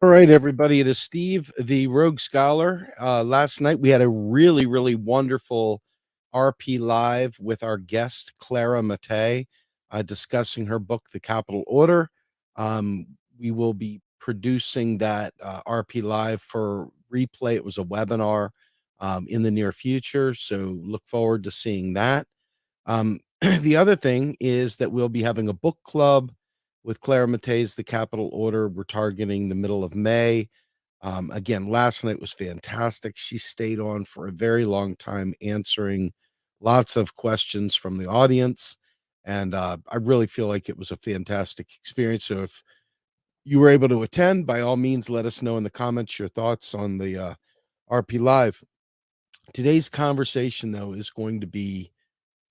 All right, everybody. It is Steve, the Rogue Scholar. Last night we had a really wonderful RP Live with our guest, Clara Mattei, discussing her book, The Capital Order. We will be producing that RP Live for replay. It was a webinar in the near future, so look forward to seeing that. The other thing is that we'll be having a book club with Clara Mattei's The Capital Order. We're targeting the middle of May. Again, last night was fantastic. She stayed on for a very long time answering lots of questions from the audience. And I really feel like it was a fantastic experience. So if you were able to attend, by all means, let us know in the comments your thoughts on the RP Live. Today's conversation, though, is going to be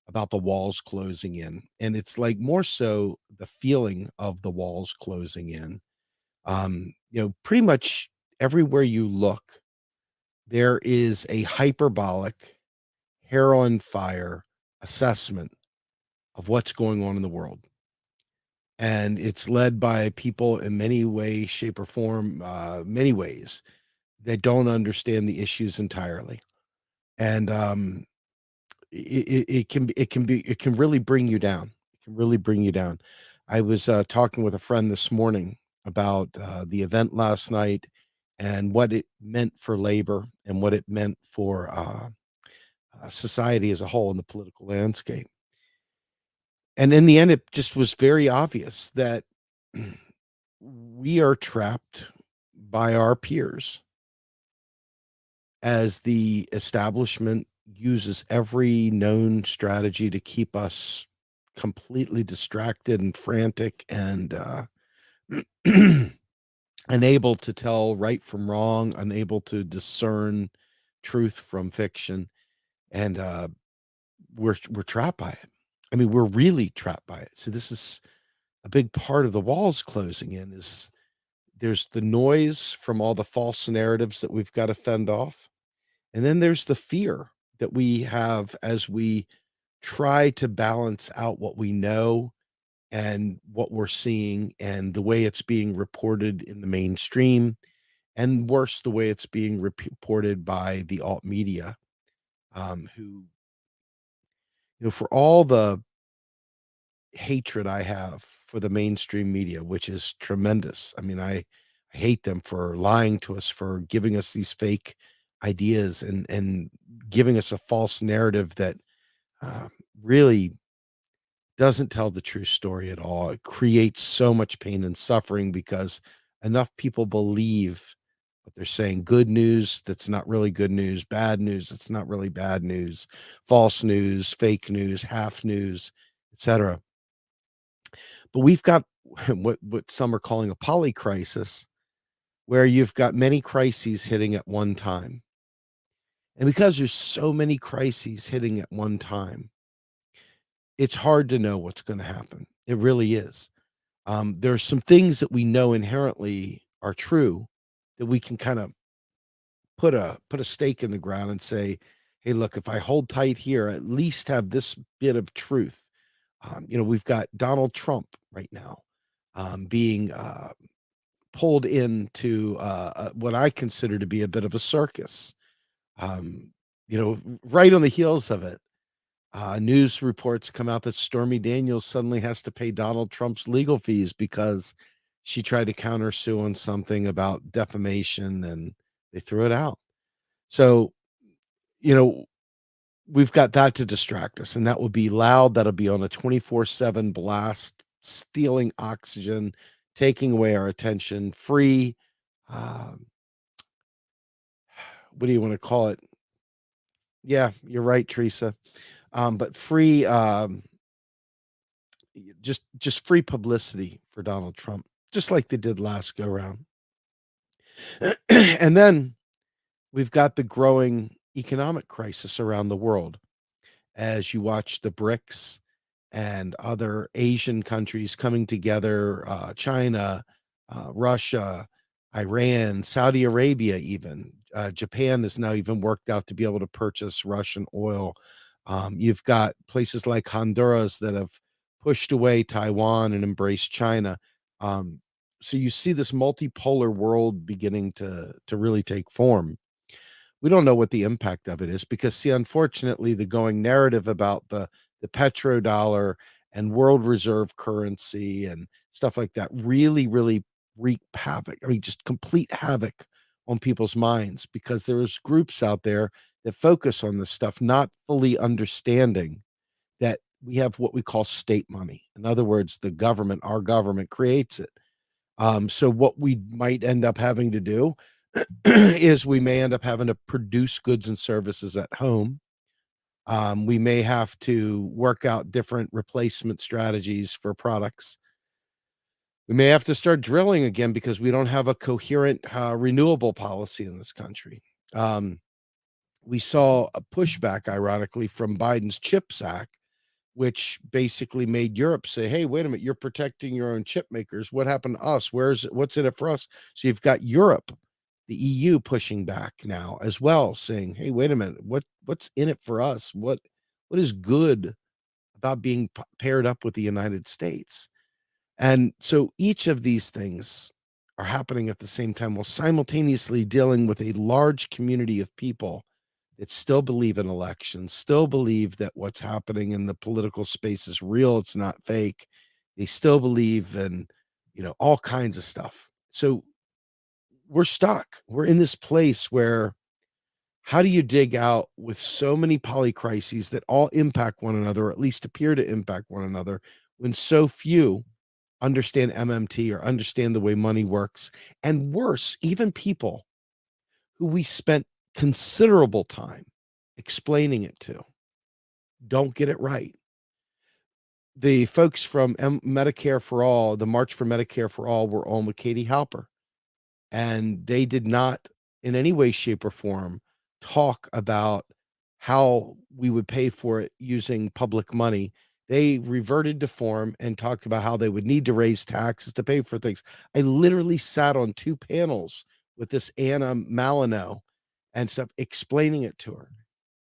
about the walls closing in. And it's like more so the feeling of the walls closing in. Pretty much everywhere you look, there is a hyperbolic, hair on fire assessment of what's going on in the world. And it's led by people in many ways, shape, or form, many ways that don't understand the issues entirely. And it can really bring you down. It can really bring you down. I was talking with a friend this morning about the event last night and what it meant for labor and what it meant for society as a whole in the political landscape. And in the end, it just was very obvious that we are trapped by our peers as the establishment uses every known strategy to keep us completely distracted and frantic and unable to tell right from wrong, unable to discern truth from fiction. And we're trapped by it. I mean, we're really trapped by it. So this is a big part of the walls closing in is there's the noise from all the false narratives that we've got to fend off. And then there's the fear that we have as we try to balance out what we know and what we're seeing and the way it's being reported in the mainstream, and worse, the way it's being reported by the alt media, who, for all the hatred I have for the mainstream media, which is tremendous. I mean, I hate them for lying to us, for giving us these fake ideas and giving us a false narrative that uh, really doesn't tell the true story at all. It creates so much pain and suffering because enough people believe what they're saying. Good news that's not really good news, bad news that's not really bad news, false news, fake news, half news, etc. But we've got what some are calling a polycrisis, where you've got many crises hitting at one time. And because there's so many crises hitting at one time, it's hard to know what's going to happen. It really is. There are some things that we know inherently are true that we can kind of put a stake in the ground and say, hey, look, if I hold tight here, at least have this bit of truth. We've got Donald Trump right now being pulled into what I consider to be a bit of a circus. Right on the heels of it, news reports come out that Stormy Daniels suddenly has to pay Donald Trump's legal fees because she tried to countersue on something about defamation and they threw it out. So, you know, we've got that to distract us, and that will be loud. That'll be on a 24/7 blast, stealing oxygen, taking away our attention, free. Um, what do you want to call it? Yeah, you're right, Teresa. But free, just free publicity for Donald Trump, just like they did last go round. And then we've got the growing economic crisis around the world as you watch the BRICS and other Asian countries coming together, China, Russia, Iran, Saudi Arabia, even. Japan has now even worked out to be able to purchase Russian oil. You've got places like Honduras that have pushed away Taiwan and embraced China. Um, So you see this multipolar world beginning to really take form. We don't know what the impact of it is because, see, unfortunately, the going narrative about the petrodollar and world reserve currency and stuff like that really wreak havoc. I mean, just complete havoc on people's minds because there's groups out there that focus on this stuff, not fully understanding that we have what we call state money. In other words, the government, our government creates it. So what we might end up having to do is we may end up having to produce goods and services at home. We may have to work out different replacement strategies for products. We may have to start drilling again because we don't have a coherent renewable policy in this country. Um, we saw a pushback, ironically, from Biden's CHIPS Act, which basically made Europe say, "Hey, wait a minute, you're protecting your own chip makers. What happened to us? What's in it for us?" So you've got Europe, the EU pushing back now as well, saying, "Hey, wait a minute, what's in it for us? What is good about being paired up with the United States?" And so each of these things are happening at the same time while simultaneously dealing with a large community of people that still believe in elections, still believe that what's happening in the political space is real, it's not fake. They still believe in, all kinds of stuff. So we're stuck. We're in this place where how do you dig out with so many polycrises that all impact one another, or at least appear to impact one another, when so few understand MMT or understand the way money works? And worse, even people who we spent considerable time explaining it to don't get it right. The folks from Medicare for All, the March for Medicare for All, were on with Katie Halper, and they did not in any way, shape, or form talk about how we would pay for it using public money. They reverted to form and talked about how they would need to raise taxes to pay for things. I literally sat on 2 panels with this Anna Malinow and stuff explaining it to her.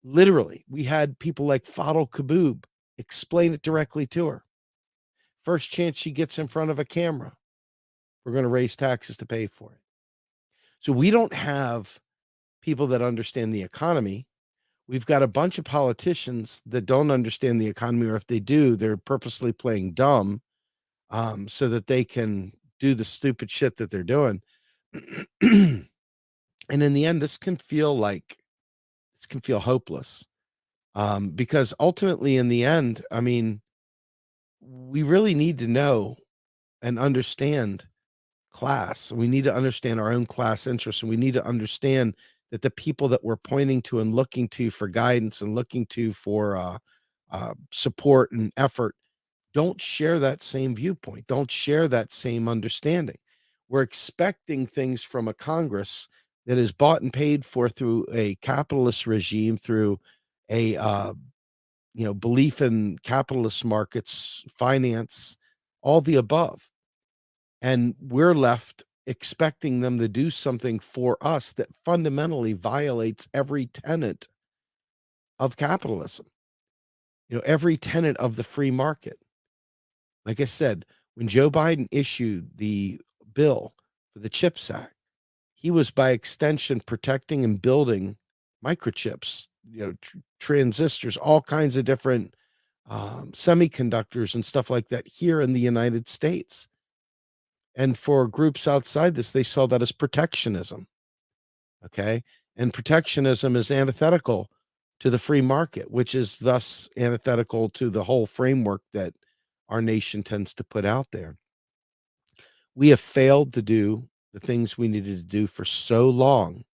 Literally, we had people like Fadl Kaboub explain it directly to her. First chance she gets in front of a camera, we're going to raise taxes to pay for it. So we don't have people that understand the economy. We've got a bunch of politicians that don't understand the economy, or if they do, they're purposely playing dumb so that they can do the stupid shit that they're doing. And in the end, this can feel hopeless because ultimately, in the end, I mean, we really need to know and understand class. We need to understand our own class interests, and we need to understand that the people that we're pointing to and looking to for guidance and looking to for support and effort don't share that same viewpoint, don't share that same understanding. We're expecting things from a Congress that is bought and paid for through a capitalist regime, through a belief in capitalist markets, finance, all the above. And we're left expecting them to do something for us that fundamentally violates every tenet of capitalism, every tenet of the free market. Like I said, when Joe Biden issued the bill for the CHIPS Act, he was by extension protecting and building microchips, transistors, all kinds of different semiconductors and stuff like that here in the United States. And for groups outside this, they saw that as protectionism. Okay. And protectionism is antithetical to the free market, which is thus antithetical to the whole framework that our nation tends to put out there. We have failed to do the things we needed to do for so long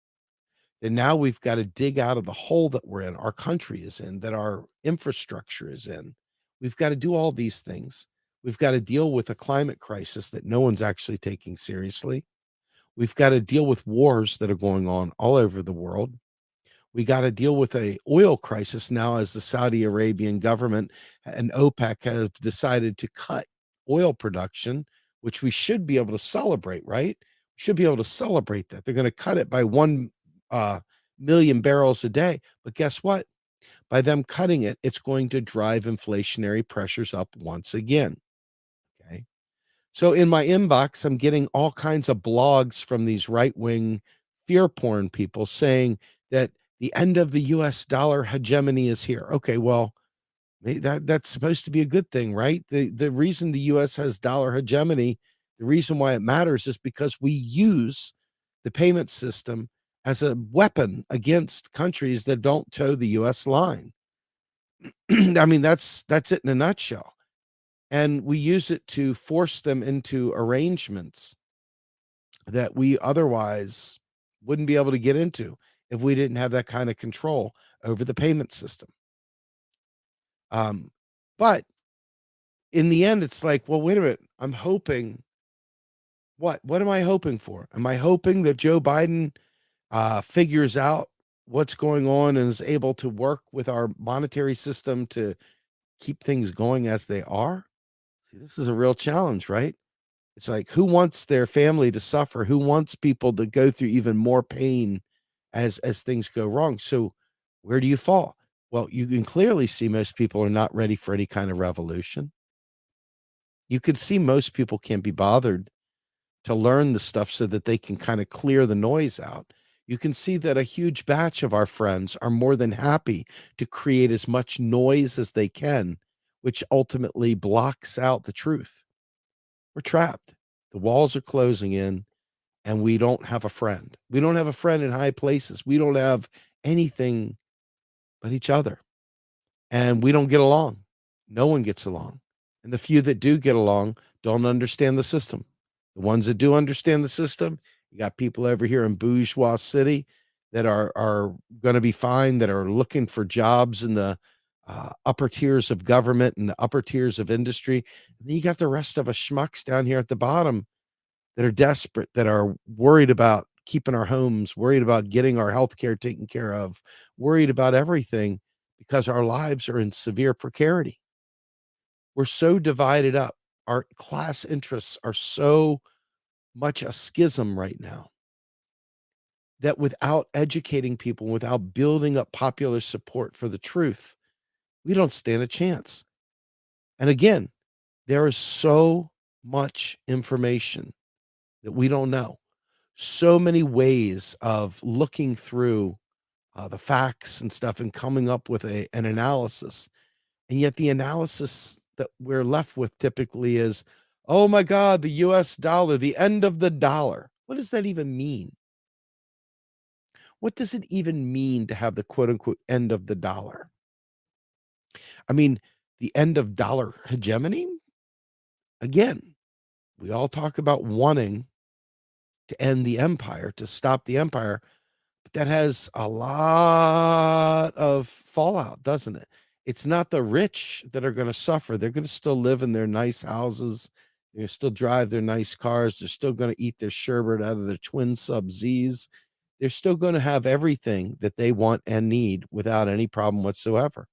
that now we've got to dig out of the hole that we're in, our country is in, that our infrastructure is in. We've got to do all these things. We've got to deal with a climate crisis that no one's actually taking seriously. We've got to deal with wars that are going on all over the world. We got to deal with a oil crisis now as the Saudi Arabian government and OPEC have decided to cut oil production, which we should be able to celebrate, right? We should be able to celebrate that. They're going to cut it by 1 million barrels a day. But guess what? By them cutting it, it's going to drive inflationary pressures up once again. Okay. So in my inbox, I'm getting all kinds of blogs from these right-wing fear porn people saying that the end of the US dollar hegemony is here. Okay, well, that's supposed to be a good thing, right? The reason the US has dollar hegemony, the reason why it matters is because we use the payment system as a weapon against countries that don't toe the US line. I mean, that's it in a nutshell. And we use it to force them into arrangements that we otherwise wouldn't be able to get into if we didn't have that kind of control over the payment system. But in the end, it's like, well, wait a minute. I'm hoping what? What am I hoping for? Am I hoping that Joe Biden figures out what's going on and is able to work with our monetary system to keep things going as they are? See, this is a real challenge, right? It's like, who wants their family to suffer? Who wants people to go through even more pain as things go wrong? So where do you fall? Well, you can clearly see most people are not ready for any kind of revolution. You can see most people can't be bothered to learn the stuff so that they can kind of clear the noise out. You can see that a huge batch of our friends are more than happy to create as much noise as they can, which ultimately blocks out the truth. We're trapped. The walls are closing in, and we don't have a friend. We don't have a friend in high places. We don't have anything but each other. And we don't get along. No one gets along. And the few that do get along don't understand the system. The ones that do understand the system, you got people over here in bourgeois city that are going to be fine, that are looking for jobs in the upper tiers of government and the upper tiers of industry. And then you got the rest of us schmucks down here at the bottom that are desperate, that are worried about keeping our homes, worried about getting our health care taken care of, worried about everything because our lives are in severe precarity. We're so divided up. Our class interests are so much a schism right now that without educating people, without building up popular support for the truth, we don't stand a chance. And again, there is so much information that we don't know, so many ways of looking through the facts and stuff and coming up with an analysis. And yet the analysis that we're left with typically is, oh my God, the US dollar, the end of the dollar. What does that even mean? What does it even mean to have the quote unquote end of the dollar? I mean, the end of dollar hegemony? Again, we all talk about wanting to end the empire, to stop the empire, but that has a lot of fallout, doesn't it? It's not the rich that are going to suffer. They're going to still live in their nice houses. They're gonna still drive their nice cars. They're still going to eat their sherbet out of their twin sub Z's. They're still going to have everything that they want and need without any problem whatsoever.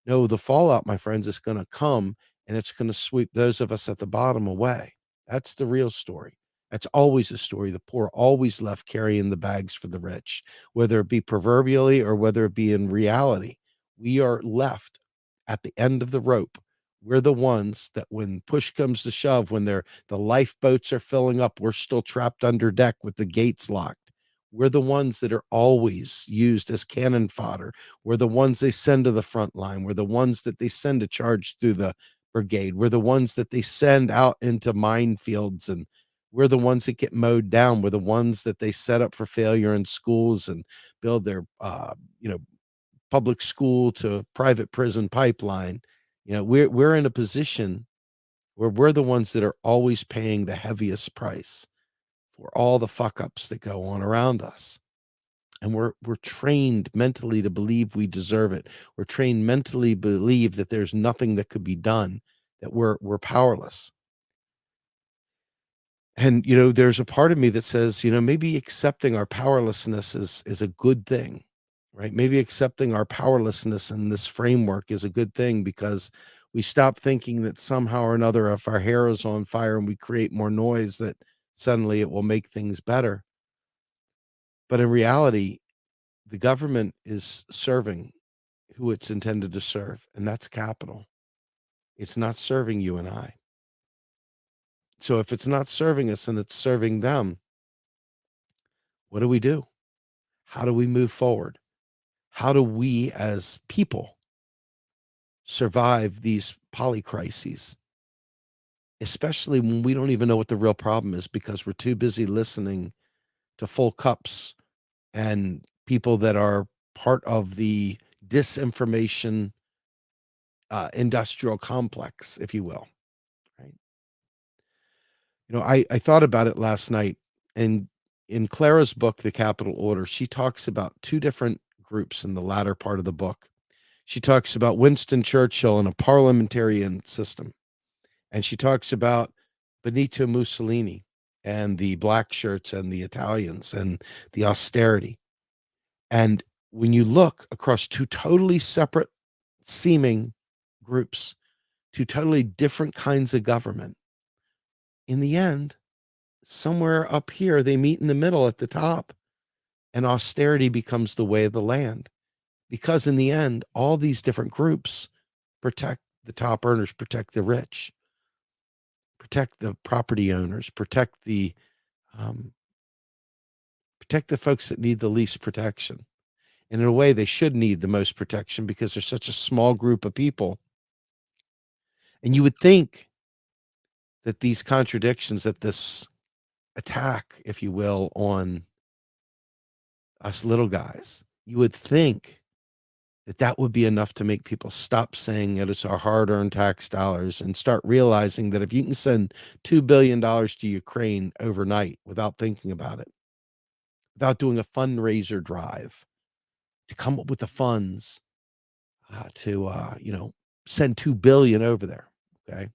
No, the fallout, my friends, is going to come and it's going to sweep those of us at the bottom away. That's the real story. That's always a story. The poor always left carrying the bags for the rich, whether it be proverbially or whether it be in reality. We are left at the end of the rope. We're the ones that when push comes to shove, when the lifeboats are filling up, we're still trapped under deck with the gates locked. We're the ones that are always used as cannon fodder. We're the ones they send to the front line. We're the ones that they send to charge through the brigade. We're the ones that they send out into minefields, and we're the ones that get mowed down. We're the ones that they set up for failure in schools and build their, public school to private prison pipeline. We're in a position where we're the ones that are always paying the heaviest price for all the fuck ups that go on around us. And we're trained mentally to believe we deserve it. We're trained mentally believe that there's nothing that could be done, that we're powerless. And there's a part of me that says, maybe accepting our powerlessness is a good thing, right? Maybe accepting our powerlessness in this framework is a good thing because we stop thinking that somehow or another, if our hair is on fire and we create more noise, that suddenly it will make things better. But in reality, the government is serving who it's intended to serve, and that's capital. It's not serving you and I. So if it's not serving us and it's serving them, what do we do? How do we move forward? How do we as people survive these polycrises, especially when we don't even know what the real problem is because we're too busy listening to full cups and people that are part of the disinformation industrial complex, if you will, right? I thought about it last night, and in Clara's book, The Capital Order, she talks about two different groups in the latter part of the book. She talks about Winston Churchill and a parliamentarian system, and she talks about Benito Mussolini and the black shirts and the Italians and the austerity. And when you look across two totally separate seeming groups, two totally different kinds of government, in the end, somewhere up here, they meet in the middle at the top, and austerity becomes the way of the land. Because in the end, all these different groups protect the top earners, protect the rich, protect the property owners, um, protect the folks that need the least protection. And in a way, they should need the most protection because there's such a small group of people. And you would think that these contradictions, that this attack, if you will, on us little guys, you would think that that would be enough to make people stop saying that it's our hard-earned tax dollars and start realizing that if you can send $2 billion to Ukraine overnight without thinking about it, without doing a fundraiser drive to come up with the funds to send 2 billion over there, okay?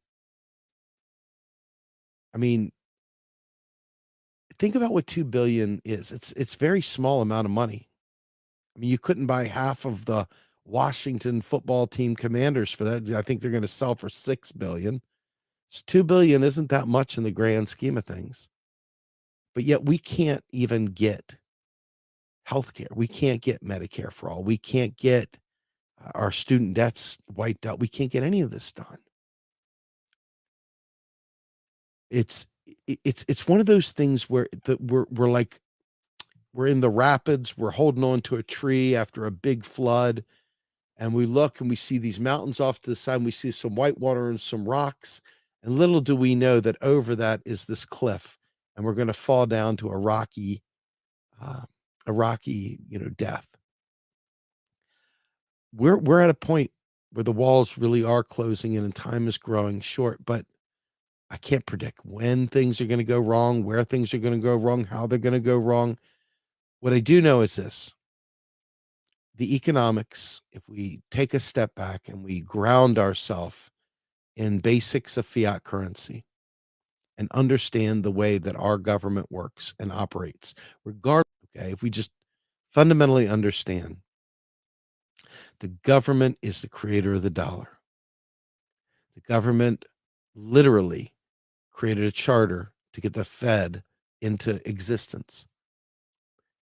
I mean, think about what 2 billion is. It's very small amount of money. I mean, you couldn't buy half of the Washington football team Commanders for that. I think they're going to sell for 6 billion. So 2 billion isn't that much in the grand scheme of things. But yet we can't even get healthcare. We can't get Medicare for all. We can't get our student debts wiped out. We can't get any of this done. It's one of those things where we're like, we're in the rapids, we're holding on to a tree after a big flood, and we look and we see these mountains off to the side, and we see some white water and some rocks, and little do we know that over that is this cliff, and we're going to fall down to uh, death. We're at a point where the walls really are closing in and time is growing short, but I can't predict when things are going to go wrong, where things are going to go wrong, how they're going to go wrong. What I do know is this: the economics, if we take a step back and we ground ourselves in basics of fiat currency and understand the way that our government works and operates, regardless, okay, if we just fundamentally understand the government is the creator of the dollar. The government literally created a charter to get the Fed into existence.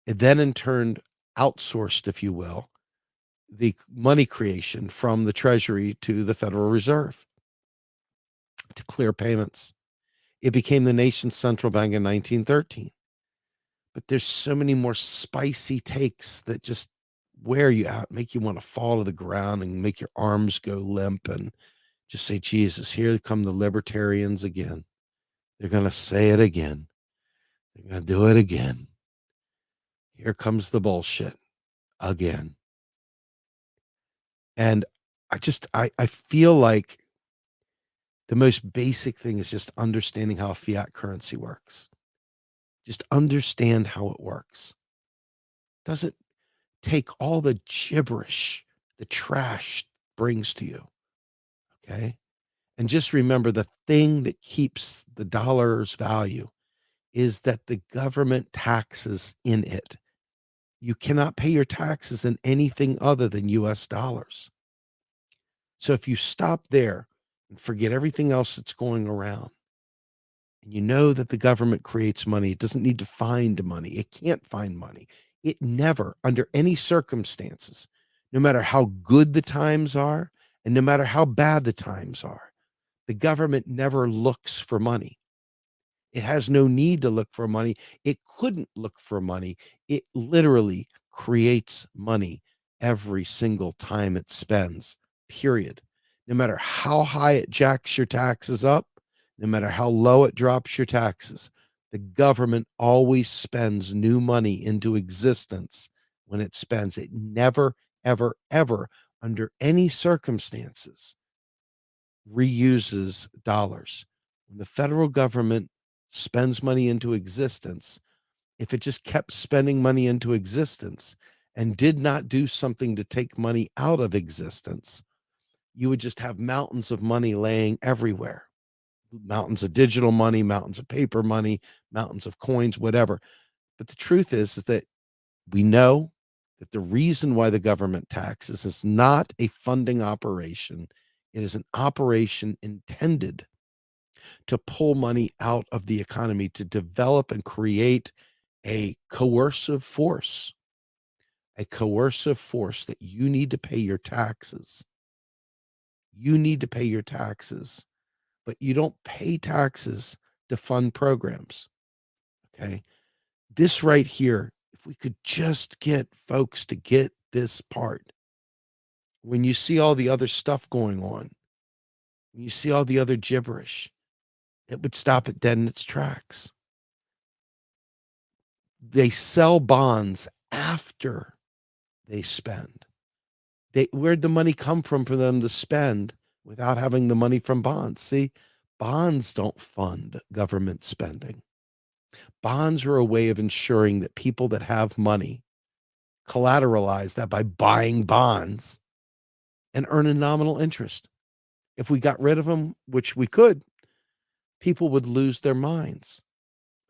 It then in turn outsourced, if you will, the money creation from the Treasury to the Federal Reserve to clear payments. It became the nation's central bank in 1913. But there's so many more spicy takes that just wear you out, make you want to fall to the ground and make your arms go limp and just say, Jesus, here come the libertarians again. They're going to say it again. They're going to do it again. Here comes the bullshit again. And I feel like the most basic thing is just understanding how fiat currency works. Just understand how it works. Doesn't take all the gibberish, the trash brings to you. Okay. And just remember, the thing that keeps the dollar's value is that the government taxes in it. You cannot pay your taxes in anything other than US dollars. So if you stop there and forget everything else that's going around, and you know that the government creates money, it doesn't need to find money. It can't find money. It never, under any circumstances, no matter how good the times are, and no matter how bad the times are, the government never looks for money. It has no need to look for money. It couldn't look for money. It literally creates money every single time it spends, period. No matter how high it jacks your taxes up, no matter how low it drops your taxes, the government always spends new money into existence when it spends. It never, ever, ever, under any circumstances, reuses dollars. When the federal government spends money into existence, if it just kept spending money into existence and did not do something to take money out of existence, you would just have mountains of money laying everywhere. Mountains of digital money, mountains of paper money, mountains of coins, whatever. But the truth is that we know that the reason why the government taxes is not a funding operation. It is an operation intended to pull money out of the economy, to develop and create a coercive force that you need to pay your taxes. You need to pay your taxes, but you don't pay taxes to fund programs. Okay. This right here, if we could just get folks to get this part, when you see all the other stuff going on, when you see all the other gibberish, it would stop it dead in its tracks. They sell bonds after they spend. Where'd the money come from for them to spend without having the money from bonds? See, bonds don't fund government spending. Bonds are a way of ensuring that people that have money collateralize that by buying bonds and earn a nominal interest. If we got rid of them, which we could, people would lose their minds.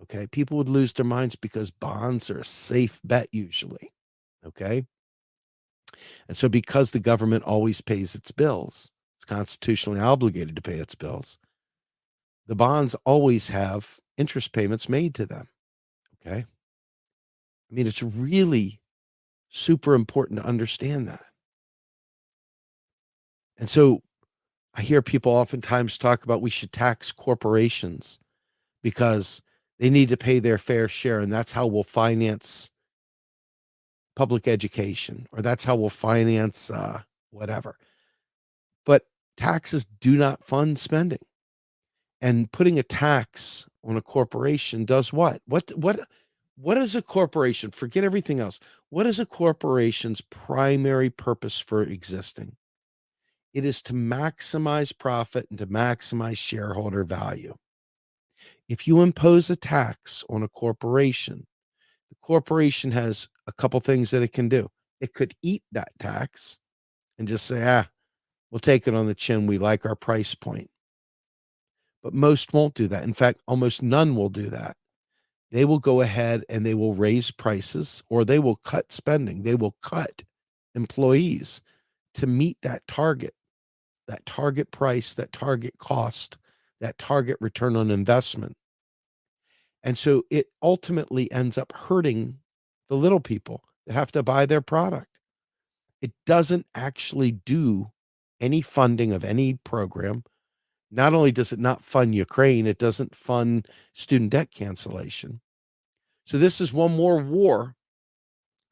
Okay. People would lose their minds because bonds are a safe bet usually. Okay. And so because the government always pays its bills, it's constitutionally obligated to pay its bills, the bonds always have interest payments made to them. Okay. I mean, it's really super important to understand that. And so I hear people oftentimes talk about we should tax corporations because they need to pay their fair share, and that's how we'll finance public education, or that's how we'll finance whatever. But taxes do not fund spending. And putting a tax on a corporation does what? What is a corporation? Forget everything else. What is a corporation's primary purpose for existing? It is to maximize profit and to maximize shareholder value. If you impose a tax on a corporation, the corporation has a couple things that it can do. It could eat that tax and just say, we'll take it on the chin. We like our price point. But most won't do that. In fact, almost none will do that. They will go ahead and they will raise prices, or they will cut spending. They will cut employees to meet that target price, that target cost, that target return on investment. And so it ultimately ends up hurting the little people that have to buy their product. It doesn't actually do any funding of any program. Not only does it not fund Ukraine, it doesn't fund student debt cancellation. So this is one more war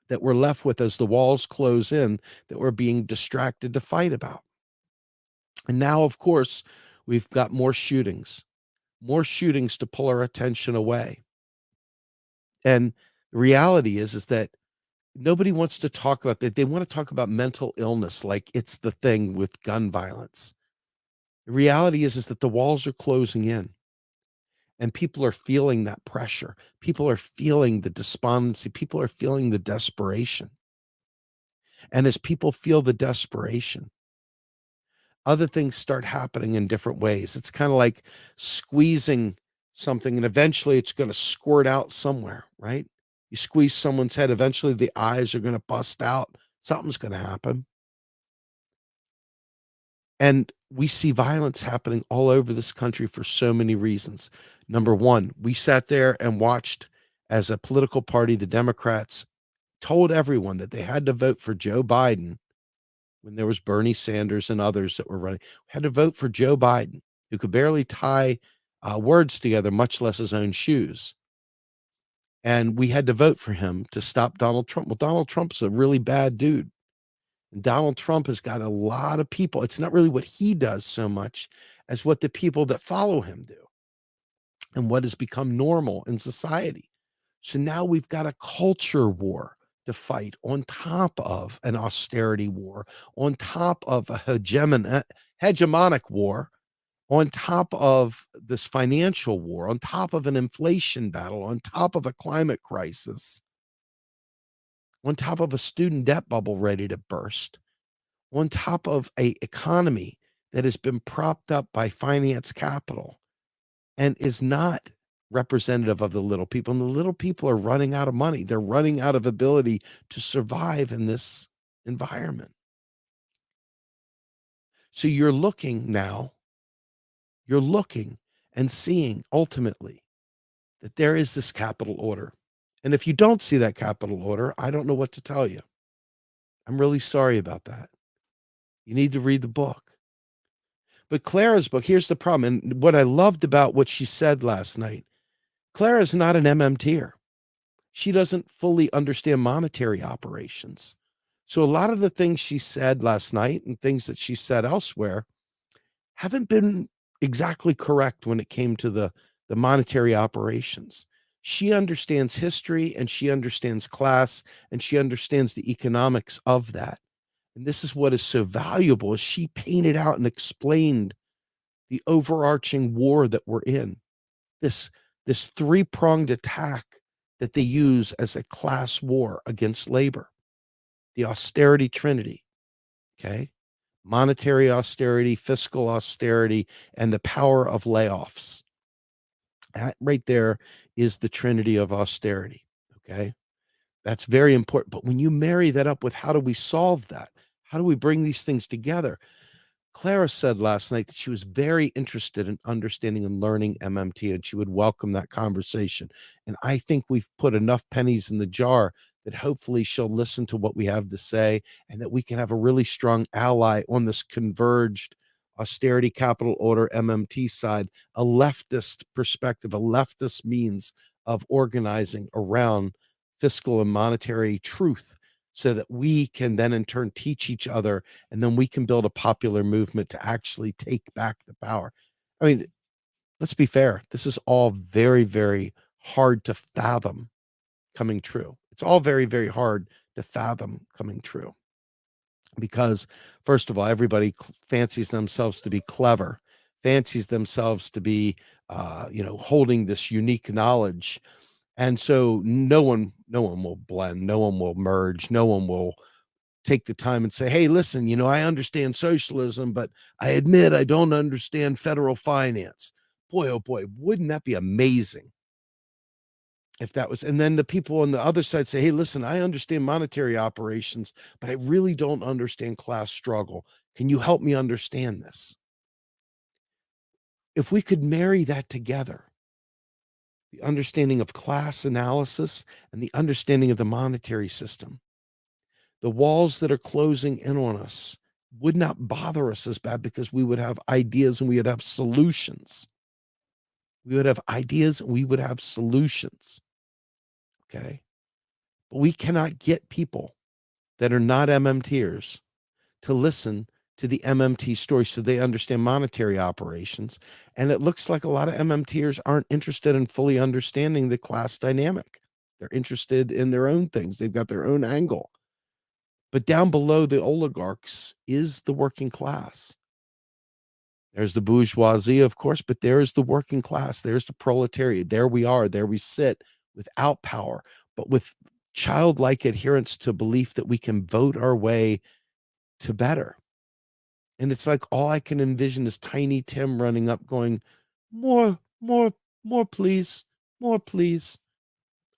that we're left with as the walls close in, that we're being distracted to fight about. And now, of course, we've got more shootings to pull our attention away. And the reality is that nobody wants to talk about that. They want to talk about mental illness like it's the thing with gun violence. The reality is that the walls are closing in and people are feeling that pressure. People are feeling the despondency. People are feeling the desperation. And as people feel the desperation, other things start happening in different ways. It's kind of like squeezing something and eventually it's going to squirt out somewhere, right? You squeeze someone's head, eventually the eyes are going to bust out. Something's going to happen. And we see violence happening all over this country for so many reasons. Number one, we sat there and watched as a political party, the Democrats told everyone that they had to vote for Joe Biden when there was Bernie Sanders and others that were running. We had to vote for Joe Biden, who could barely tie words together, much less his own shoes. And we had to vote for him to stop Donald Trump. Well, Donald Trump's a really bad dude. And Donald Trump has got a lot of people. It's not really what he does so much as what the people that follow him do and what has become normal in society. So now we've got a culture war to fight on top of an austerity war, on top of a hegemonic war, on top of this financial war, on top of an inflation battle, on top of a climate crisis, on top of a student debt bubble ready to burst, on top of a economy that has been propped up by finance capital and is not representative of the little people. And the little people are running out of money. They're running out of ability to survive in this environment. So you're looking and seeing ultimately that there is this capital order. And if you don't see that capital order, I don't know what to tell you. I'm really sorry about that. You need to read the book. But Clara's book, here's the problem. And what I loved about what she said last night, Clara's not an MMTer. She doesn't fully understand monetary operations. So a lot of the things she said last night and things that she said elsewhere haven't been exactly correct when it came to the monetary operations. She understands history and she understands class and she understands the economics of that. And this is what is so valuable is she painted out and explained the overarching war that we're in. This three-pronged attack that they use as a class war against labor. The austerity trinity, okay? Monetary austerity, fiscal austerity, and the power of layoffs. That right there is the trinity of austerity, okay? That's very important. But when you marry that up with how do we solve that? How do we bring these things together? Clara said last night that she was very interested in understanding and learning MMT, and she would welcome that conversation. And I think we've put enough pennies in the jar that hopefully she'll listen to what we have to say and that we can have a really strong ally on this converged austerity capital order MMT side, a leftist perspective, a leftist means of organizing around fiscal and monetary truth so that we can then in turn teach each other and then we can build a popular movement to actually take back the power. I mean, let's be fair. This is all very, very hard to fathom coming true. It's all very, very hard to fathom coming true because, first of all, everybody fancies themselves to be clever, fancies themselves to be, holding this unique knowledge. And so no one will blend, no one will merge, no one will take the time and say, hey, listen, I understand socialism, but I admit I don't understand federal finance. Boy, oh boy, wouldn't that be amazing if that was, and then the people on the other side say, hey, listen, I understand monetary operations, but I really don't understand class struggle. Can you help me understand this? If we could marry that together, the understanding of class analysis and the understanding of the monetary system, the walls that are closing in on us would not bother us as bad because we would have ideas and we would have solutions. We would have ideas and we would have solutions. Okay. But we cannot get people that are not MMTers to listen to the MMT story so they understand monetary operations. And it looks like a lot of MMTers aren't interested in fully understanding the class dynamic. They're interested in their own things. They've got their own angle. But down below the oligarchs is the working class. There's the bourgeoisie, of course, but there is the working class. There's the proletariat. There we are. There we sit without power, but with childlike adherence to belief that we can vote our way to better. And it's like all I can envision is Tiny Tim running up going, more, please, more, please.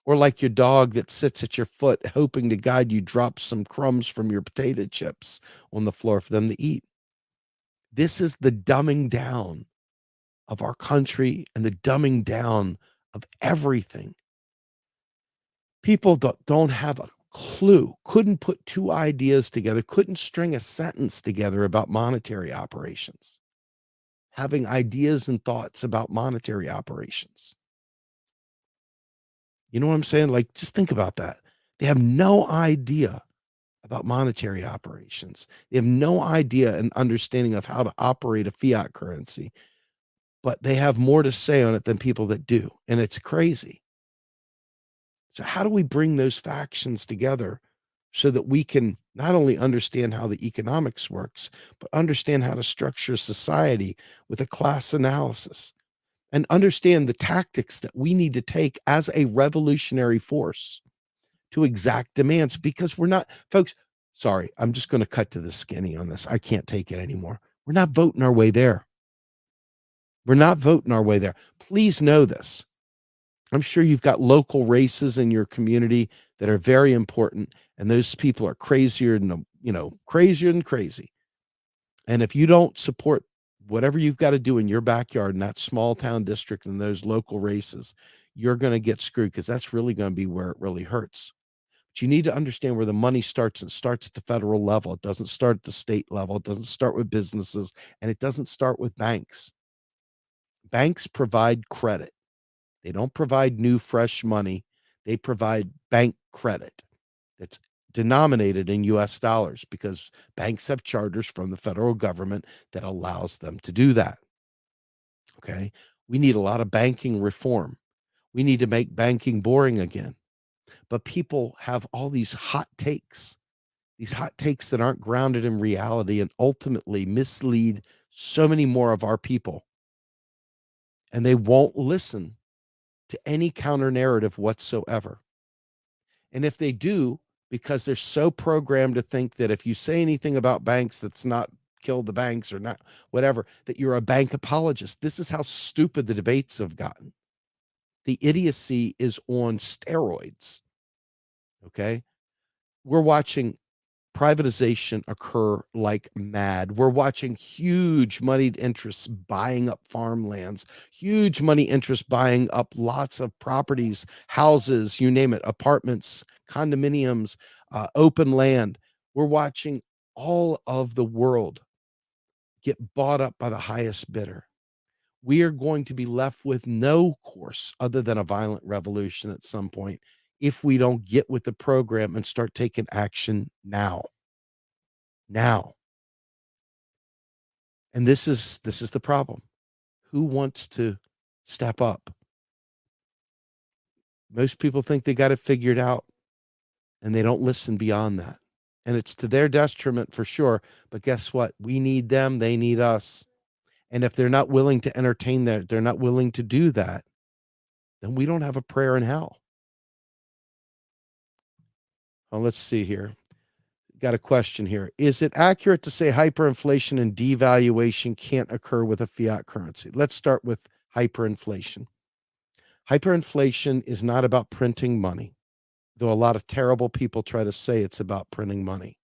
Or like your dog that sits at your foot, hoping to God you drop some crumbs from your potato chips on the floor for them to eat. This is the dumbing down of our country and the dumbing down of everything. People don't have a clue, couldn't put two ideas together, couldn't string a sentence together about monetary operations. having ideas and thoughts about monetary operations. You know what I'm saying? Like, just think about that. They have no idea about monetary operations. They have no idea and understanding of how to operate a fiat currency, but they have more to say on it than people that do. And it's crazy. So, how do we bring those factions together so that we can not only understand how the economics works, but understand how to structure society with a class analysis and understand the tactics that we need to take as a revolutionary force to exact demands? Because we're not, folks, sorry, I'm just going to cut to the skinny on this. I can't take it anymore. We're not voting our way there. We're not voting our way there. Please know this. I'm sure you've got local races in your community that are very important, and those people are crazier than crazier than crazy. And if you don't support whatever you've got to do in your backyard in that small town district and those local races, you're going to get screwed, because that's really going to be where it really hurts. But you need to understand where the money starts. It starts at the federal level. It doesn't start at the state level. It doesn't start with businesses, and it doesn't start with banks. Banks provide credit. They don't provide new, fresh money. They provide bank credit that's denominated in US dollars, because banks have charters from the federal government that allows them to do that. Okay. We need a lot of banking reform. We need to make banking boring again. But people have all these hot takes that aren't grounded in reality and ultimately mislead so many more of our people. And they won't listen to any counter narrative whatsoever. And if they do, because they're so programmed to think that if you say anything about banks that's not kill the banks or not whatever, that you're a bank apologist. This is how stupid the debates have gotten. The idiocy is on steroids. Okay. We're watching privatization occur like mad. We're watching huge moneyed interests buying up farmlands, huge money interests buying up lots of properties, houses, you name it, apartments, condominiums, open land. We're watching all of the world get bought up by the highest bidder. We are going to be left with no course other than a violent revolution at some point if we don't get with the program and start taking action now. And this is the problem. Who wants to step up? Most people think they got it figured out, and they don't listen beyond that. And it's to their detriment for sure. But guess what? We need them. They need us. And if they're not willing to entertain that, they're not willing to do that, then we don't have a prayer in hell. Well, let's see here. Got a question here. Is it accurate to say hyperinflation and devaluation can't occur with a fiat currency? Let's start with hyperinflation. Hyperinflation is not about printing money, though a lot of terrible people try to say it's about printing money.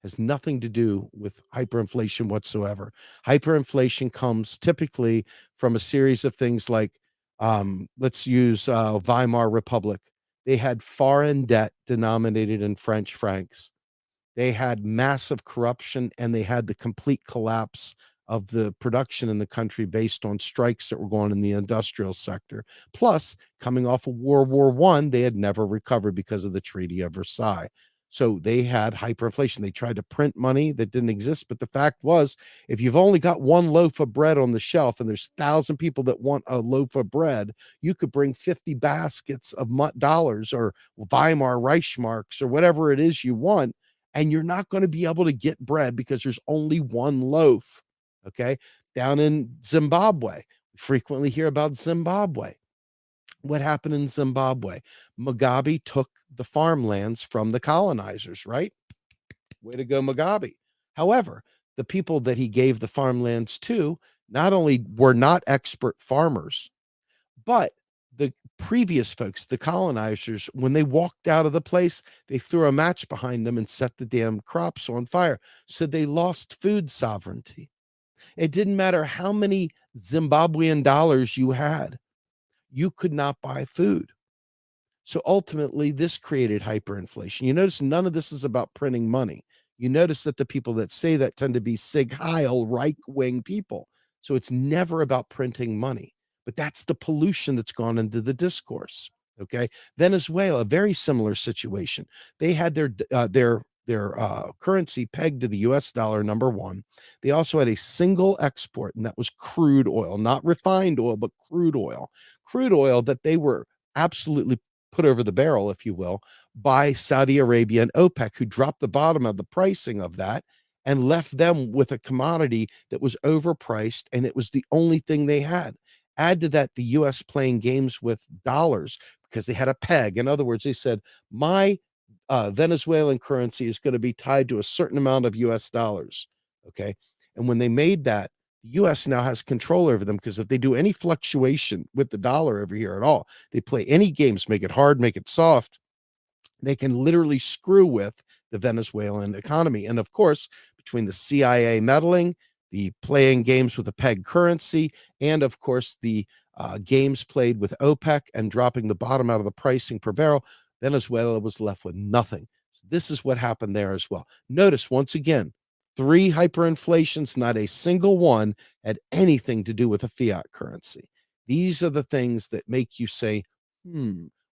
It has nothing to do with hyperinflation whatsoever. Hyperinflation comes typically from a series of things like, let's use Weimar Republic. They had foreign debt denominated in French francs. They had massive corruption, and they had the complete collapse of the production in the country based on strikes that were going in the industrial sector. Plus, coming off of World War I, they had never recovered because of the Treaty of Versailles. So they had hyperinflation. They tried to print money that didn't exist. But the fact was, if you've only got one loaf of bread on the shelf and there's 1,000 people that want a loaf of bread, you could bring 50 baskets of dollars or Weimar Reichsmarks or whatever it is you want, and you're not going to be able to get bread because there's only one loaf. Okay. Down in Zimbabwe, we frequently hear about Zimbabwe. What happened in Zimbabwe? Mugabe took the farmlands from the colonizers, right? Way to go, Mugabe. However, the people that he gave the farmlands to not only were not expert farmers, but the previous folks, the colonizers, when they walked out of the place, they threw a match behind them and set the damn crops on fire. So they lost food sovereignty. It didn't matter how many Zimbabwean dollars you had, you could not buy food. So ultimately, this created hyperinflation. You notice none of this is about printing money. You notice that the people that say that tend to be Sig Heil, right-wing people. So it's never about printing money, but that's the pollution that's gone into the discourse. Okay. Venezuela, very similar situation. They had their currency pegged to the US dollar, number one. They also had a single export, and that was crude oil, not refined oil, but crude oil that they were absolutely put over the barrel, if you will, by Saudi Arabia and OPEC, who dropped the bottom of the pricing of that and left them with a commodity that was overpriced, and it was the only thing they had. Add to that the US playing games with dollars because they had a peg. In other words, they said, my Venezuelan currency is going to be tied to a certain amount of US dollars. Okay. And when they made that, the US now has control over them, because if they do any fluctuation with the dollar over here at all, they play any games, make it hard, make it soft, they can literally screw with the Venezuelan economy. And of course, between the CIA meddling, the playing games with the peg currency, and of course, the games played with OPEC and dropping the bottom out of the pricing per barrel, Venezuela was left with nothing. So this is what happened there as well. Notice once again, 3 hyperinflations, not a single one had anything to do with a fiat currency. These are the things that make you say,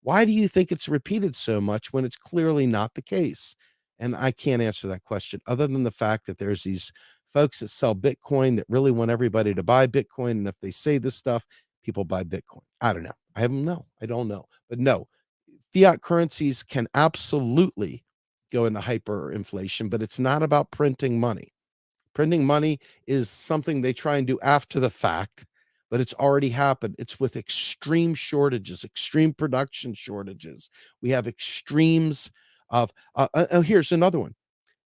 why do you think it's repeated so much when it's clearly not the case? And I can't answer that question other than the fact that there's these folks that sell Bitcoin that really want everybody to buy Bitcoin. And if they say this stuff, people buy Bitcoin. I don't know. I don't know. I don't know. But no, fiat currencies can absolutely go into hyperinflation, but it's not about printing money. Printing money is something they try and do after the fact, but it's already happened. It's with extreme shortages, extreme production shortages. We have extremes of, oh, here's another one.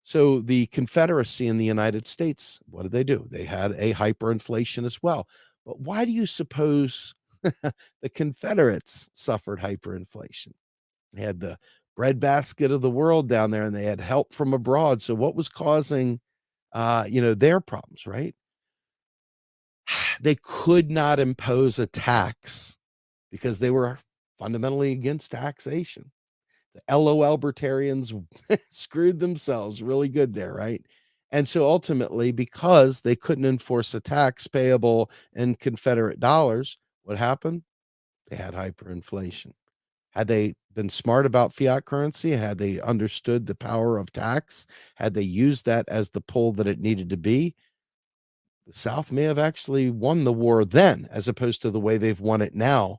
So the Confederacy in the United States, what did they do? They had a hyperinflation as well. But why do you suppose the Confederates suffered hyperinflation? They had the breadbasket of the world down there, and they had help from abroad. So what was causing their problems, right? They could not impose a tax because they were fundamentally against taxation. The LOL libertarians screwed themselves really good there, right? And so ultimately, because they couldn't enforce a tax payable in Confederate dollars, what happened? They had hyperinflation. Had they been smart about fiat currency, had they understood the power of tax, had they used that as the pull that it needed to be, the South may have actually won the war then, as opposed to the way they've won it now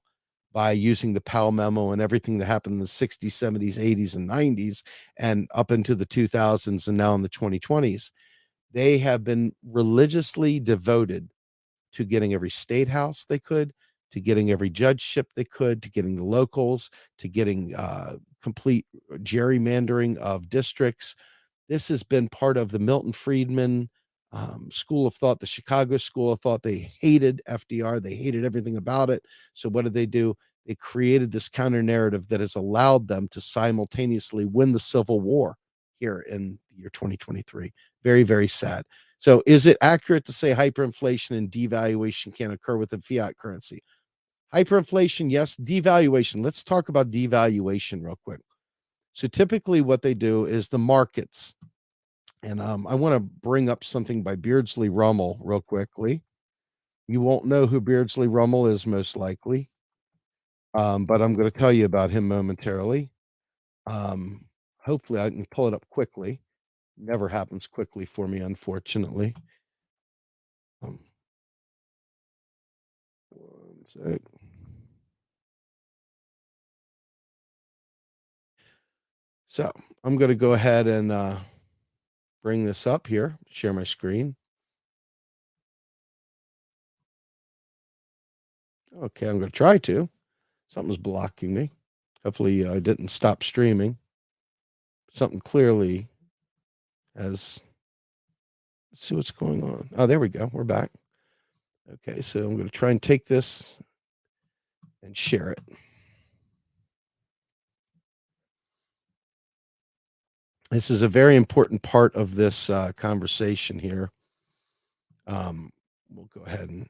by using the Powell memo and everything that happened in the 60s, 70s, 80s, and 90s, and up into the 2000s and now in the 2020s. They have been religiously devoted to getting every state house they could, to getting every judgeship they could, to getting the locals, to getting complete gerrymandering of districts. This has been part of the Milton Friedman school of thought, the Chicago school of thought. They hated FDR. They hated everything about it. So what did they do? They created this counter narrative that has allowed them to simultaneously win the Civil War here in the year 2023. Very, very sad. So is it accurate to say hyperinflation and devaluation can occur with a fiat currency? Hyperinflation, yes. Devaluation. Let's talk about devaluation real quick. So typically what they do is the markets, and I want to bring up something by Beardsley Rummel real quickly. You won't know who Beardsley Rummel is, most likely, but I'm going to tell you about him momentarily. Um, Hopefully, I can pull it up quickly. Never happens quickly for me, unfortunately. Um, one sec. So I'm going to go ahead and bring this up here, share my screen. Okay, I'm going to try to. Something's blocking me. Hopefully, I didn't stop streaming. Something clearly has. Let's see what's going on. Oh, there we go. We're back. Okay, so I'm going to try and take this and share it. This is a very important part of this conversation here. We'll go ahead and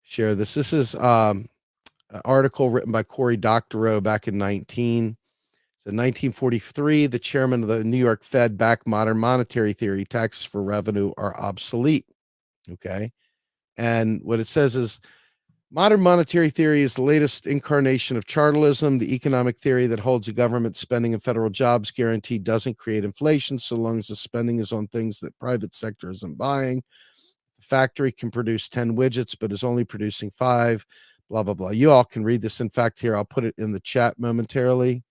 share this. This is an article written by Cory Doctorow back in 1943, the chairman of the New York Fed backed modern monetary theory. Taxes for revenue are obsolete. Okay. And what it says is modern monetary theory is the latest incarnation of chartalism, the economic theory that holds the government spending and federal jobs guarantee doesn't create inflation so long as the spending is on things that private sector isn't buying. The factory can produce 10 widgets, but is only producing 5, blah, blah, blah. You all can read this. In fact, here, I'll put it in the chat momentarily.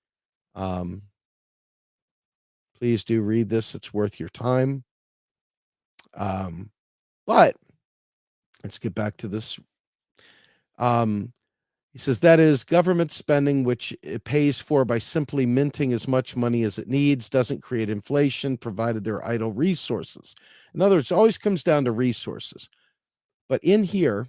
Please do read this. It's worth your time. But let's get back to this. He says that is government spending, which it pays for by simply minting as much money as it needs, doesn't create inflation, provided there are idle resources. In other words, it always comes down to resources. But in here,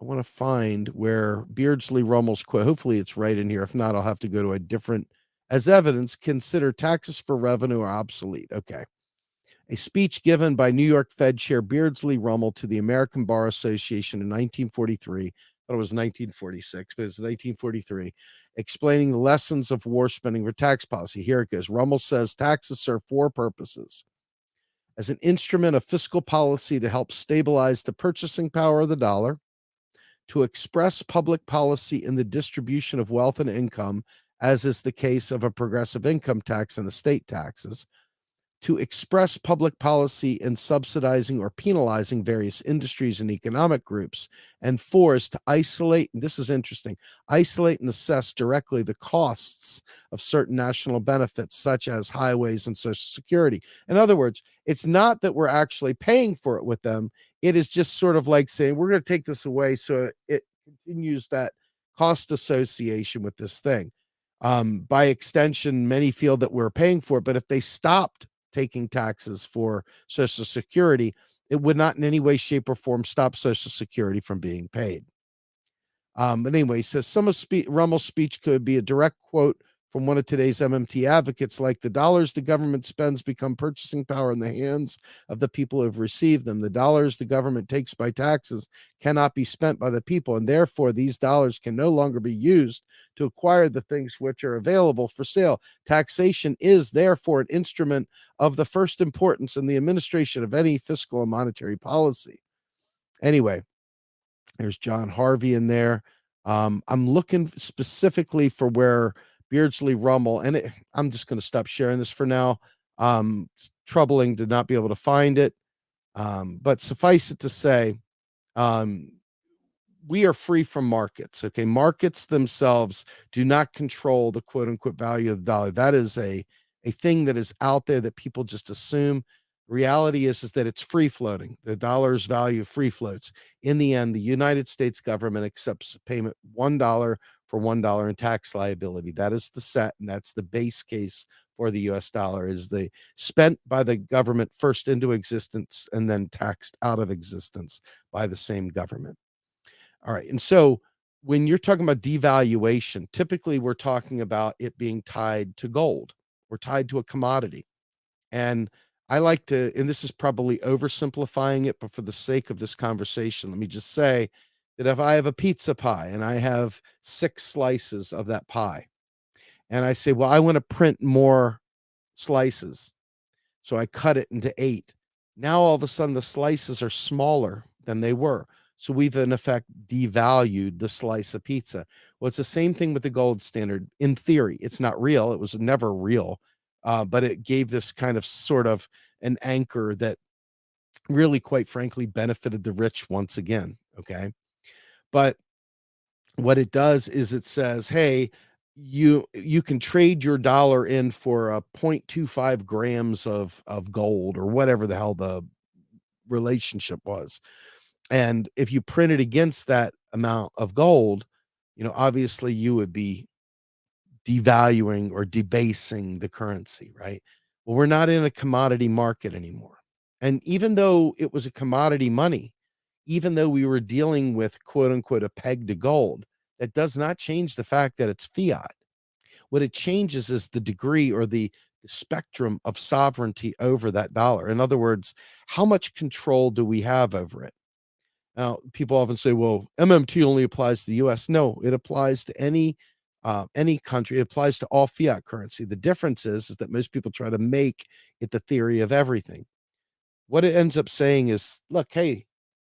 I want to find where Beardsley Rummel's quote. Hopefully it's right in here. If not, I'll have to go to a different. As evidence, consider taxes for revenue are obsolete. Okay. A speech given by New York Fed Chair Beardsley Rummel to the American Bar Association in 1943. I thought it was 1946, but it's 1943, explaining the lessons of war spending for tax policy. Here it goes. Rummel says taxes serve 4 purposes: as an instrument of fiscal policy to help stabilize the purchasing power of the dollar, to express public policy in the distribution of wealth and income, as is the case of a progressive income tax and estate taxes, to express public policy in subsidizing or penalizing various industries and economic groups, and 4 is to isolate, and this is interesting, isolate and assess directly the costs of certain national benefits, such as highways and Social Security. In other words, it's not that we're actually paying for it with them. It is just sort of like saying, we're going to take this away so it continues that cost association with this thing. By extension, many feel that we're paying for it, but if they stopped taking taxes for Social Security, it would not in any way, shape, or form stop Social Security from being paid. But anyway, he says some of Rummel's speech could be a direct quote from one of today's MMT advocates, like the dollars the government spends become purchasing power in the hands of the people who have received them. The dollars the government takes by taxes cannot be spent by the people, and therefore these dollars can no longer be used to acquire the things which are available for sale. Taxation is therefore an instrument of the first importance in the administration of any fiscal and monetary policy. Anyway, there's John Harvey in there. I'm looking specifically for where Beardsley Rummel, and I'm just going to stop sharing this for now. It's troubling to not be able to find it. But suffice it to say, we are free from markets. Okay. Markets themselves do not control the quote unquote value of the dollar. That is a thing that is out there that people just assume. Reality is that it's free floating. The dollar's value free floats. In the end, the United States government accepts payment $1 for $1 in tax liability. That is the set, and that's the base case for the US dollar, is the spent by the government first into existence and then taxed out of existence by the same government. All right. And so when you're talking about devaluation, typically we're talking about it being tied to gold or tied to a commodity. And I like to, and this is probably oversimplifying it, but for the sake of this conversation, let me just say that if I have a pizza pie and I have 6 slices of that pie, and I say, well, I want to print more slices. So I cut it into 8. Now all of a sudden the slices are smaller than they were. So we've in effect devalued the slice of pizza. Well, it's the same thing with the gold standard. In theory, it's not real. It was never real. But it gave this kind of sort of an anchor that really, quite frankly, benefited the rich once again. Okay. But what it does is it says, hey, you can trade your dollar in for a 0.25 grams of gold or whatever the hell the relationship was. And if you print it against that amount of gold, obviously you would be devaluing or debasing the currency, right? Well, we're not in a commodity market anymore. And even though it was a commodity money, even though we were dealing with quote unquote a peg to gold, that does not change the fact that it's fiat. What it changes is the degree or the spectrum of sovereignty over that dollar. In other words, how much control do we have over it? Now, people often say, well, MMT only applies to the US. No, it applies to any country. It applies to all fiat currency. The difference is that most people try to make it the theory of everything. What it ends up saying is, look, hey,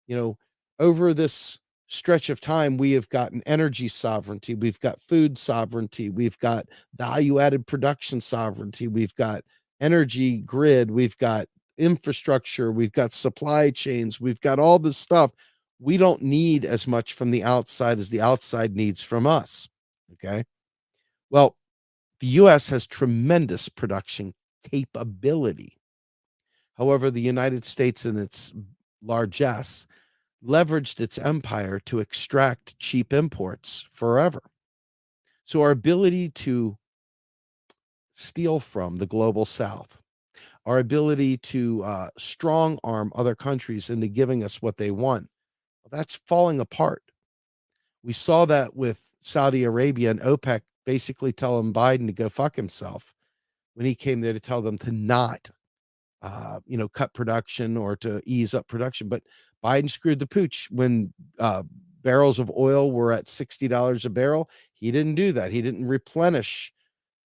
you know, over this stretch of time, we have gotten energy sovereignty, we've got food sovereignty, we've got value-added production sovereignty, we've got energy grid, we've got infrastructure, we've got supply chains, we've got all this stuff. We don't need as much from the outside as the outside needs from us, okay? Well, the US has tremendous production capability. However, the United States in its largesse leveraged its empire to extract cheap imports forever. So our ability to steal from the global south, our ability to strong arm other countries into giving us what they want, well, that's falling apart. We saw that with Saudi Arabia and OPEC basically telling Biden to go fuck himself when he came there to tell them to not cut production or to ease up production. But Biden screwed the pooch when barrels of oil were at $60 a barrel. He didn't do that. He didn't replenish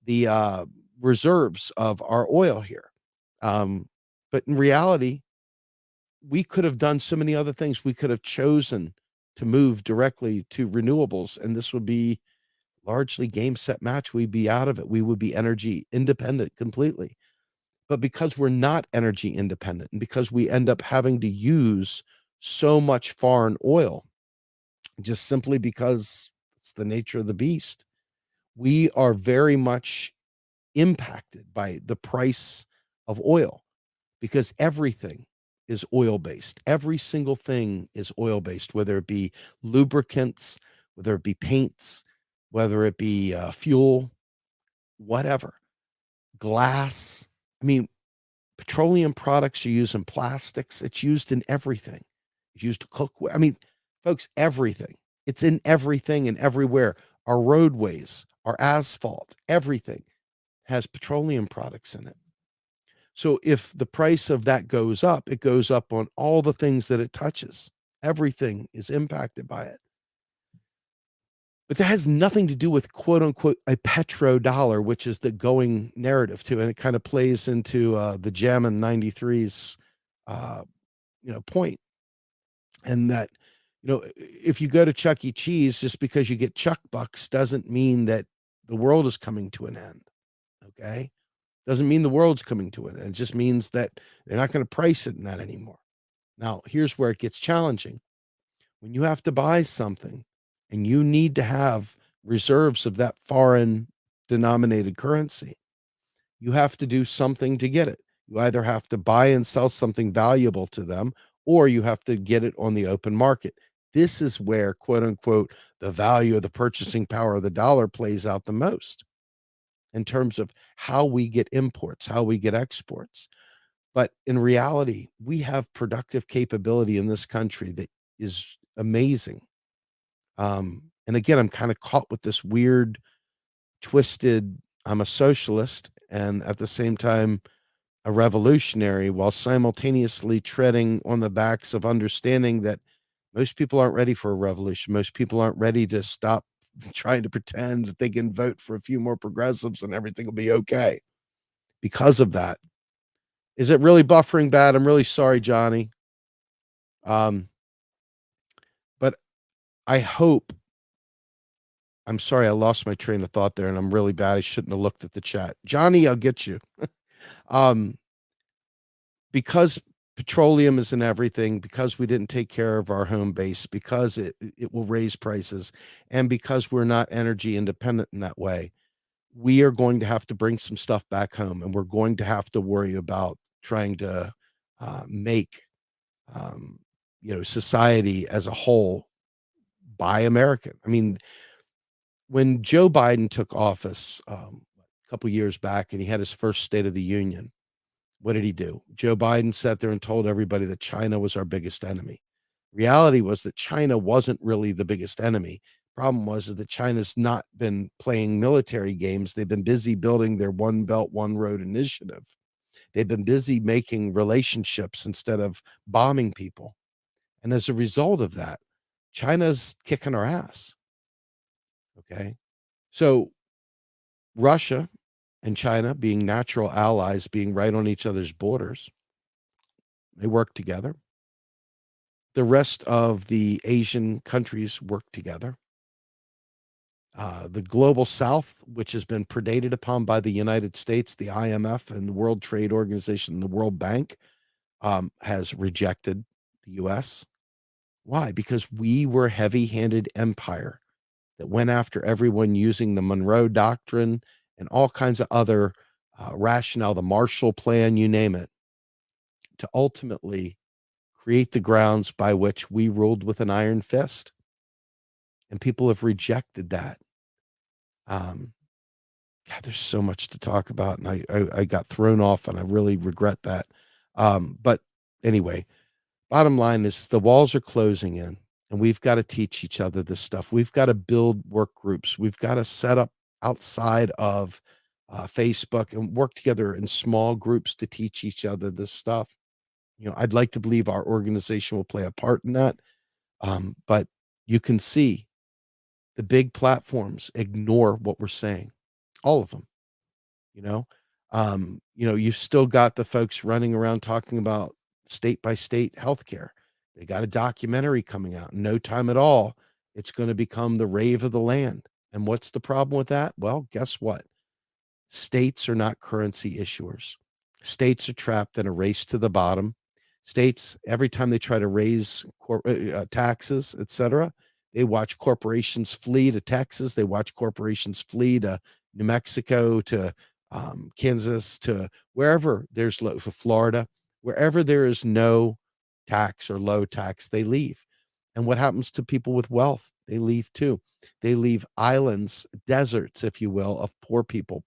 the reserves of our oil here. But in reality, we could have done so many other things. We could have chosen to move directly to renewables, and this would be largely game, set, match. We'd be out of it. We would be energy independent completely. But because we're not energy independent and because we end up having to use so much foreign oil, just simply because it's the nature of the beast, we are very much impacted by the price of oil because everything is oil based. Every single thing is oil based, whether it be lubricants, whether it be paints, whether it be fuel, whatever, glass. I mean, petroleum products are used in plastics. It's used in everything. It's used to cook. I mean, folks, everything. It's in everything and everywhere. Our roadways, our asphalt, everything has petroleum products in it. So if the price of that goes up, it goes up on all the things that it touches. Everything is impacted by it. But that has nothing to do with quote unquote a petrodollar, which is the going narrative too. And it kind of plays into the Gem in 93's point. And that, if you go to Chuck E. Cheese, just because you get Chuck Bucks doesn't mean that the world is coming to an end. Okay. Doesn't mean the world's coming to an end. It just means that they're not going to price it in that anymore. Now, here's where it gets challenging. When you have to buy something and you need to have reserves of that foreign denominated currency, you have to do something to get it. You either have to buy and sell something valuable to them, or you have to get it on the open market. This is where, quote unquote, the value of the purchasing power of the dollar plays out the most in terms of how we get imports, how we get exports. But in reality, we have productive capability in this country that is amazing. And again, I'm kind of caught with this weird, twisted, I'm a socialist and at the same time a revolutionary, while simultaneously treading on the backs of understanding that most people aren't ready for a revolution. Most people aren't ready to stop trying to pretend that they can vote for a few more progressives and everything will be okay. Because of that. Is it really buffering bad? I'm really sorry, Johnny. But I hope, I'm sorry, I lost my train of thought there and I'm really bad. I shouldn't have looked at the chat. Johnny, I'll get you. Because petroleum is in everything, because we didn't take care of our home base, because it will raise prices, and because we're not energy independent in that way, we are going to have to bring some stuff back home, and we're going to have to worry about trying to make society as a whole buy American. I mean, when Joe Biden took office a couple years back and he had his first State of the Union, what did he do? Joe Biden sat there and told everybody that China was our biggest enemy. Reality was that China wasn't really the biggest enemy. Problem was is that China's not been playing military games. They've been busy building their One Belt, One Road initiative. They've been busy making relationships instead of bombing people. And as a result of that, China's kicking our ass. Okay. So Russia and China being natural allies, being right on each other's borders, they work together. The rest of the Asian countries work together. The global south, which has been predated upon by the United States, the IMF, and the World Trade Organization, and the World Bank, has rejected the US. Why? Because we were a heavy-handed empire that went after everyone using the Monroe Doctrine and all kinds of other rationale, the Marshall Plan, you name it, to ultimately create the grounds by which we ruled with an iron fist. And people have rejected that. Um, God, there's so much to talk about, and I got thrown off, and I really regret that. But anyway, bottom line is the walls are closing in, and we've got to teach each other this stuff. We've got to build work groups. We've got to set up outside of Facebook and work together in small groups to teach each other this stuff. I'd like to believe our organization will play a part in that. But you can see the big platforms ignore what we're saying, all of them. you know you've still got the folks running around talking about state by state healthcare. They got a documentary coming out in no time at all. It's going to become the rave of the land. And what's the problem with that? Well, guess what? States are not currency issuers. States are trapped in a race to the bottom. States, every time they try to raise taxes, etc., they watch corporations flee to Texas. They watch corporations flee to New Mexico, to Kansas, to wherever there's low, for Florida, wherever there is no tax or low tax, they leave. And what happens to people with wealth? They leave too. They leave islands, deserts, if you will, of poor people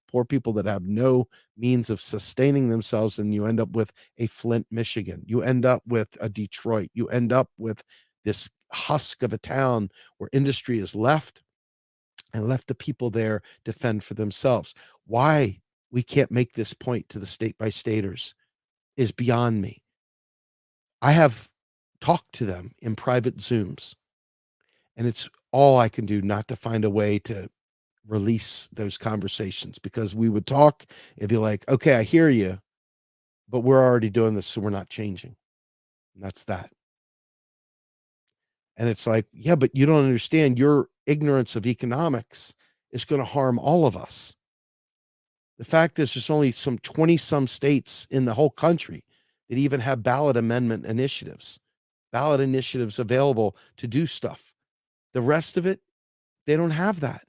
that have no means of sustaining themselves. And you end up with a Flint, Michigan. You end up with a Detroit. You end up with this husk of a town where industry is left and left the people there to fend for themselves. Why we can't make this point to the state by staters is beyond me. I have talked to them in private Zooms, and it's all I can do not to find a way to release those conversations, because we would talk and be like, okay, I hear you, but we're already doing this, so we're not changing. And that's that. And it's like, yeah, but you don't understand. Your ignorance of economics is going to harm all of us. The fact is, there's only some 20 some states in the whole country that even have ballot initiatives available to do stuff. The rest of it, they don't have that.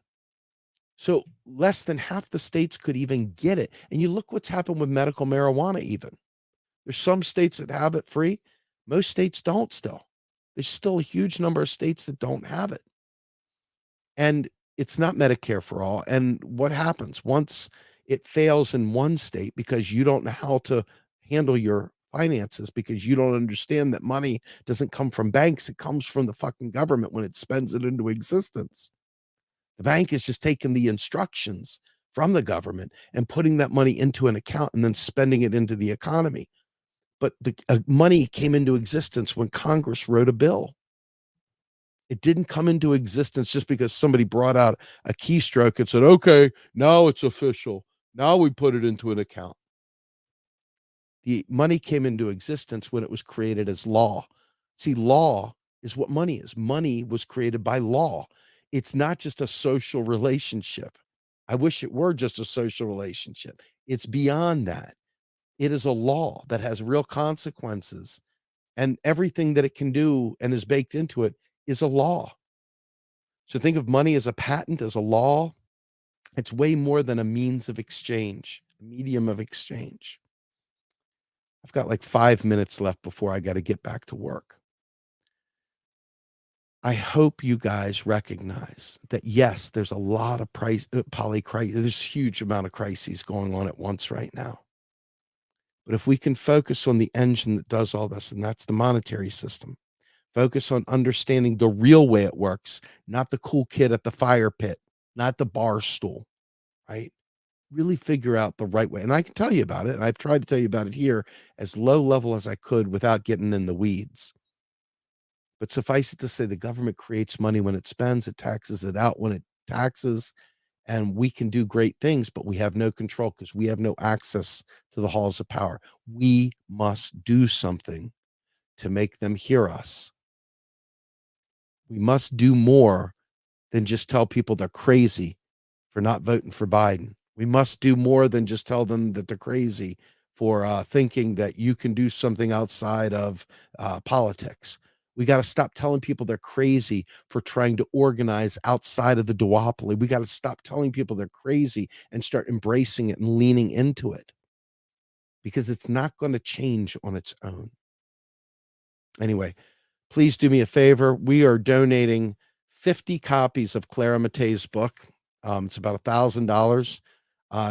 So less than half the states could even get it. And you look what's happened with medical marijuana, even. There's some states that have it free. Most states don't still. There's still a huge number of states that don't have it. And it's not Medicare for all. And what happens once it fails in one state because you don't know how to handle your finances, because you don't understand that money doesn't come from banks, it comes from the fucking government when it spends it into existence. The bank is just taking the instructions from the government and putting that money into an account and then spending it into the economy. But the money came into existence when Congress wrote a bill. It didn't come into existence just because somebody brought out a keystroke and said, okay, now it's official. Now we put it into an account. The money came into existence when it was created as law. See, law is what money is. Money was created by law. It's not just a social relationship. I wish it were just a social relationship. It's beyond that. It is a law that has real consequences, and everything that it can do and is baked into it is a law. So think of money as a patent, as a law. It's way more than a means of exchange, a medium of exchange. I've got like 5 minutes left before I got to get back to work. I hope you guys recognize that, yes, there's a lot of there's a huge amount of crises going on at once right now. But if we can focus on the engine that does all this, and that's the monetary system, focus on understanding the real way it works, not the cool kid at the fire pit, not the bar stool, right? Really figure out the right way. And I can tell you about it. And I've tried to tell you about it here as low level as I could without getting in the weeds. But suffice it to say, the government creates money when it spends, it taxes it out when it taxes, and we can do great things, but we have no control because we have no access to the halls of power. We must do something to make them hear us. We must do more than just tell people they're crazy for not voting for Biden. We must do more than just tell them that they're crazy for thinking that you can do something outside of politics. We got to stop telling people they're crazy for trying to organize outside of the duopoly. We got to stop telling people they're crazy and start embracing it and leaning into it, because it's not going to change on its own. Anyway, please do me a favor. We are donating 50 copies of Clara Matei's book. It's about $1,000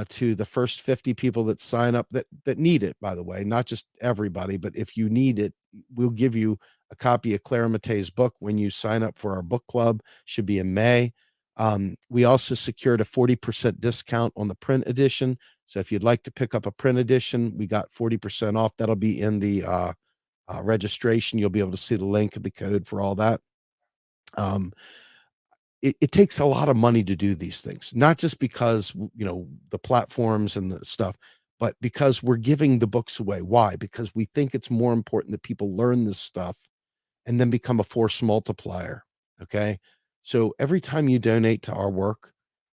to the first 50 people that sign up that need it, by the way, not just everybody, but if you need it, we'll give you a copy of Clara Matei's book when you sign up for our book club. Should be in May. We also secured a 40% discount on the print edition. So if you'd like to pick up a print edition, we got 40% off. That'll be in the registration. You'll be able to see the link and the code for all that. It takes a lot of money to do these things, not just because, the platforms and the stuff, but because we're giving the books away. Why? Because we think it's more important that people learn this stuff and then become a force multiplier. Okay. So every time you donate to our work,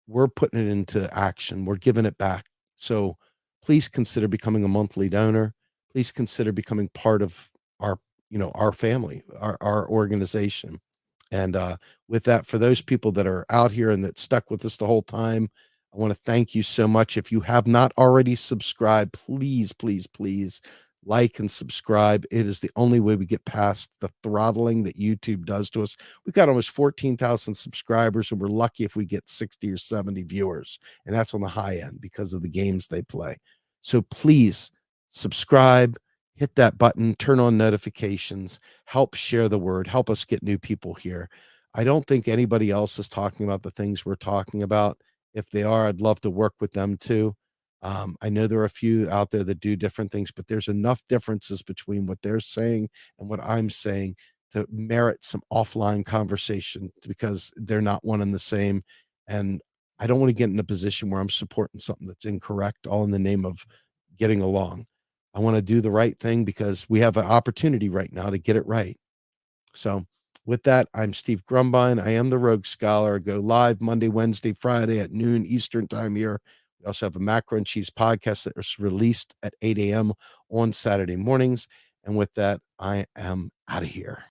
we're putting it into action. We're giving it back. So please consider becoming a monthly donor. Please consider becoming part of our family, our organization. And with that, for those people that are out here and that stuck with us the whole time, I want to thank you so much. If you have not already subscribed, please, please, please like and subscribe. It is the only way we get past the throttling that YouTube does to us. We've got almost 14,000 subscribers, and we're lucky if we get 60 or 70 viewers. And that's on the high end because of the games they play. So please subscribe, hit that button, turn on notifications, help share the word, help us get new people here. I don't think anybody else is talking about the things we're talking about. If they are, I'd love to work with them too. I know there are a few out there that do different things, but there's enough differences between what they're saying and what I'm saying to merit some offline conversation, because they're not one and the same. And I don't want to get in a position where I'm supporting something that's incorrect, all in the name of getting along. I want to do the right thing because we have an opportunity right now to get it right. So with that, I'm Steve Grumbine. I am the Rogue Scholar. I go live Monday, Wednesday, Friday at noon Eastern time here. We also have a Macro and Cheese podcast that is released at 8 a.m. on Saturday mornings. And with that, I am out of here.